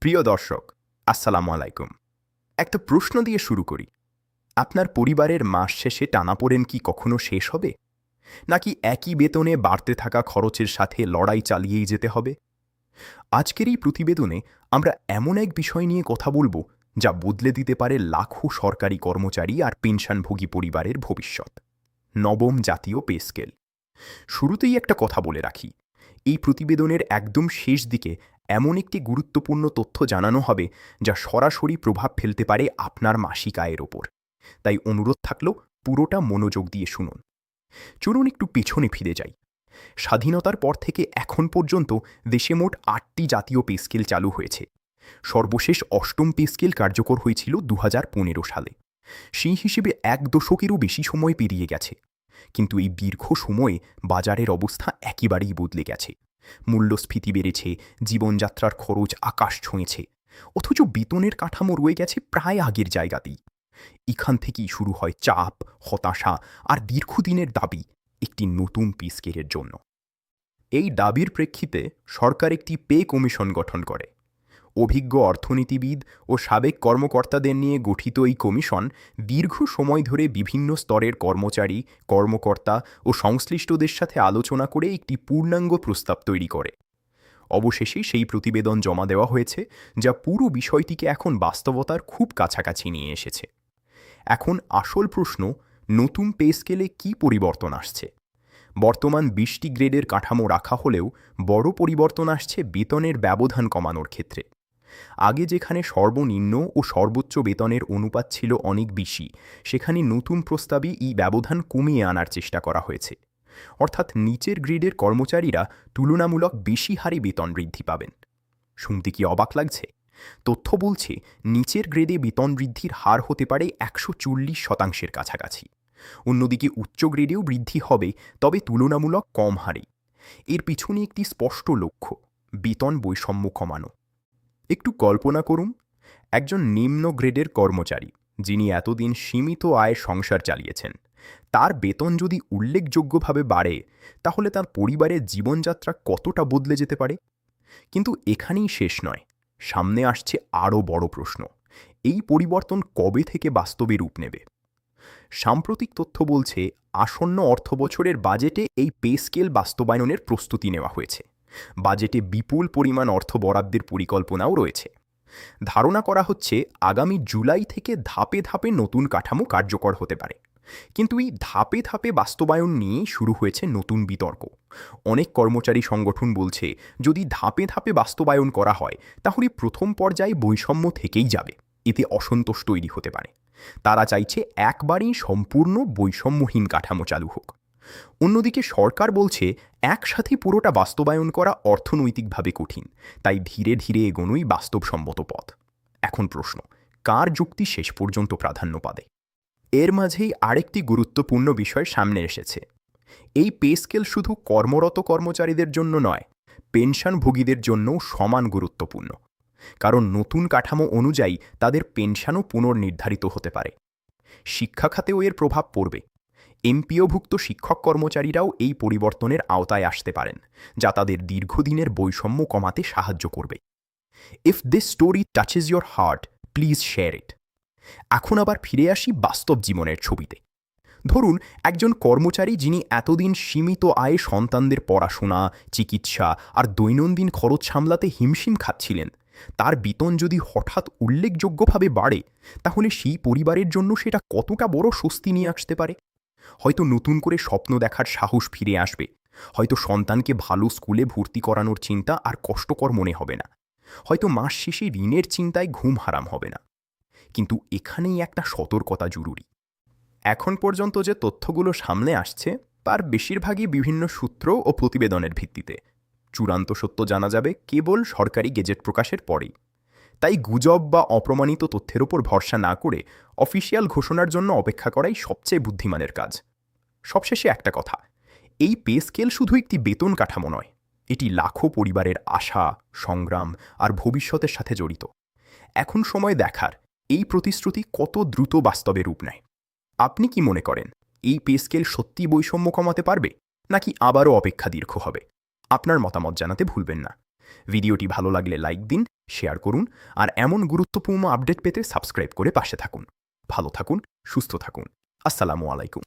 প্রিয় দর্শক, আসসালামু আলাইকুম। একটা প্রশ্ন দিয়ে শুরু করি। আপনার পরিবারের মাস শেষে টানাপোড়েন কি কখনো শেষ হবে, নাকি একই বেতনে বাড়তে থাকা খরচের সাথে লড়াই চালিয়েই যেতে হবে? আজকের এই প্রতিবেদনে আমরা এমন এক বিষয় নিয়ে কথা বলবো যা বদলে দিতে পারে লাখো সরকারি কর্মচারী আর পেনশনভোগী পরিবারের ভবিষ্যৎ। নবম জাতীয় পে স্কেল। শুরুতেই একটা কথা বলে রাখি, এই প্রতিবেদনের একদম শেষ দিকে এমন একটি গুরুত্বপূর্ণ তথ্য জানানো হবে যা সরাসরি প্রভাব ফেলতে পারে আপনার মাসিক আয়ের ওপর। তাই অনুরোধ থাকলো, পুরোটা মনোযোগ দিয়ে শুনুন। চলুন একটু পেছনে ফিরে যাই। স্বাধীনতার পর থেকে এখন পর্যন্ত দেশে মোট ৮টি জাতীয় পে স্কেল চালু হয়েছে। সর্বশেষ অষ্টম পে স্কেল কার্যকর হয়েছিল ২০১৫ সালে। সেই হিসেবে এক দশকেরও বেশি সময় পেরিয়ে গেছে। কিন্তু এই দীর্ঘ সময়ে বাজারের অবস্থা একেবারেই বদলে গেছে। মূল্যস্ফীতি বেড়েছে, জীবনযাত্রার খরচ আকাশ ছুঁয়েছে, অথচ বেতনের কাঠামো রয়ে গেছে প্রায় আগের জায়গাতেই। এখান থেকেই শুরু হয় চাপ, হতাশা আর দীর্ঘদিনের দাবি একটি নতুন পে স্কেলের জন্য। এই দাবির প্রেক্ষিতে সরকার একটি পে কমিশন গঠন করে। অভিজ্ঞ অর্থনীতিবিদ ও সাবেক কর্মকর্তাদের নিয়ে গঠিত এই কমিশন দীর্ঘ সময় ধরে বিভিন্ন স্তরের কর্মচারী, কর্মকর্তা ও সংশ্লিষ্টদের সাথে আলোচনা করে একটি পূর্ণাঙ্গ প্রস্তাব তৈরি করে। অবশেষে সেই প্রতিবেদন জমা দেওয়া হয়েছে, যা পুরো বিষয়টিকে এখন বাস্তবতার খুব কাছাকাছি নিয়ে এসেছে। এখন আসল প্রশ্ন, নতুন পে স্কেলে কী পরিবর্তন আসছে? বর্তমান ২০টি গ্রেডের কাঠামো রাখা হলেও বড় পরিবর্তন আসছে বেতনের ব্যবধান কমানোর ক্ষেত্রে। আগে যেখানে সর্বনিম্ন ও সর্বোচ্চ বেতনের অনুপাত ছিল অনেক বেশি, সেখানে নতুন প্রস্তাবে এই ব্যবধান কমিয়ে আনার চেষ্টা করা হয়েছে। অর্থাৎ নিচের গ্রেডের কর্মচারীরা তুলনামূলক বেশি হারে বেতন বৃদ্ধি পাবেন। শুনতে কি অবাক লাগছে? তথ্য বলছে নিচের গ্রেডে বেতন বৃদ্ধির হার হতে পারে ১৪০% কাছাকাছি। অন্যদিকে উচ্চ গ্রেডেও বৃদ্ধি হবে, তবে তুলনামূলক কম হারে। এর পিছনে একটি স্পষ্ট লক্ষ্য, বেতন বৈষম্য কমানো। একটু কল্পনা করুন, একজন নিম্ন গ্রেডের কর্মচারী যিনি এতদিন সীমিত আয়ে সংসার চালিয়েছেন, তার বেতন যদি উল্লেখযোগ্যভাবে বাড়ে, তাহলে তার পরিবারের জীবনযাত্রা কতটা বদলে যেতে পারে। কিন্তু এখানেই শেষ নয়, সামনে আসছে আরও বড় প্রশ্ন, এই পরিবর্তন কবে থেকে বাস্তবে রূপ নেবে? সাম্প্রতিক তথ্য বলছে আসন্ন অর্থবছরের বাজেটে এই পে স্কেল বাস্তবায়নের প্রস্তুতি নেওয়া হয়েছে। বাজেটে বিপুল পরিমাণ অর্থ বরাদ্দের পরিকল্পনাও রয়েছে। ধারণা করা হচ্ছে আগামী জুলাই থেকে ধাপে ধাপে নতুন কাঠামো কার্যকর হতে পারে। কিন্তু এই ধাপে ধাপে বাস্তবায়ন নিয়েই শুরু হয়েছে নতুন বিতর্ক। অনেক কর্মচারী সংগঠন বলছে, যদি ধাপে ধাপে বাস্তবায়ন করা হয় তাহলে প্রথম পর্যায়ে বৈষম্য থেকেই যাবে, এতে অসন্তোষ তৈরি হতে পারে। তারা চাইছে একবারেই সম্পূর্ণ বৈষম্যহীন কাঠামো চালু হোক। অন্যদিকে সরকার বলছে একসাথে পুরোটা বাস্তবায়ন করা অর্থনৈতিকভাবে কঠিন, তাই ধীরে ধীরে এগোনোই বাস্তবসম্মত পথ। এখন প্রশ্ন, কার যুক্তি শেষ পর্যন্ত প্রাধান্য পাবে? এর মাঝেই আরেকটি গুরুত্বপূর্ণ বিষয় সামনে এসেছে। এই পে স্কেল শুধু কর্মরত কর্মচারীদের জন্য নয়, পেনশনভোগীদের জন্যও সমান গুরুত্বপূর্ণ। কারণ নতুন কাঠামো অনুযায়ী তাদের পেনশনও পুনর্নির্ধারিত হতে পারে। শিক্ষা খাতেও এর প্রভাব পড়বে। এমপিওভুক্ত শিক্ষক কর্মচারীরাও এই পরিবর্তনের আওতায় আসতে পারেন, যা তাদের দীর্ঘদিনের বৈষম্য কমাতে সাহায্য করবে। If this story touches your heart, please share it. এখন আবার ফিরে আসি বাস্তব জীবনের ছবিতে। ধরুন, একজন কর্মচারী যিনি এতদিন সীমিত আয়ে সন্তানদের পড়াশোনা, চিকিৎসা আর দৈনন্দিন খরচ সামলাতে হিমশিম খাচ্ছিলেন, তার বেতন যদি হঠাৎ উল্লেখযোগ্যভাবে বাড়ে, তাহলে সেই পরিবারের জন্য সেটা কতটা বড় স্বস্তি নিয়ে আসতে পারে। হয়তো নতুন করে স্বপ্ন দেখার সাহস ফিরে আসবে, হয়তো সন্তানকে ভালো স্কুলে ভর্তি করানোর চিন্তা আর কষ্টকর মনে হবে না, হয়তো মাস শেষে ঋণের চিন্তায় ঘুম হারাম হবে না। কিন্তু এখানেই একটা সতর্কতা জরুরি। এখন পর্যন্ত যে তথ্যগুলো সামনে আসছে তার বেশিরভাগই বিভিন্ন সূত্র ও প্রতিবেদনের ভিত্তিতে। চূড়ান্ত সত্য জানা যাবে কেবল সরকারি গেজেট প্রকাশের পরেই। তাই গুজব বা অপ্রমাণিত তথ্যের ওপর ভরসা না করে অফিসিয়াল ঘোষণার জন্য অপেক্ষা করাই সবচেয়ে বুদ্ধিমানের কাজ। সবশেষে একটা কথা, এই পে স্কেল শুধু একটি বেতন কাঠামো নয়, এটি লাখো পরিবারের আশা, সংগ্রাম আর ভবিষ্যতের সাথে জড়িত। এখন সময় দেখার এই প্রতিশ্রুতি কত দ্রুত বাস্তবে রূপ নেয়। আপনি কি মনে করেন, এই পে স্কেল সত্যি বৈষম্য কমাতে পারবে, নাকি আবারও অপেক্ষা দীর্ঘ হবে? আপনার মতামত জানাতে ভুলবেন না। ভিডিওটি ভালো লাগলে লাইক দিন, শেয়ার করুন আর এমন গুরুত্বপূর্ণ আপডেট পেতে সাবস্ক্রাইব করে পাশে থাকুন। ভালো থাকুন, সুস্থ থাকুন। আসসালামু আলাইকুম।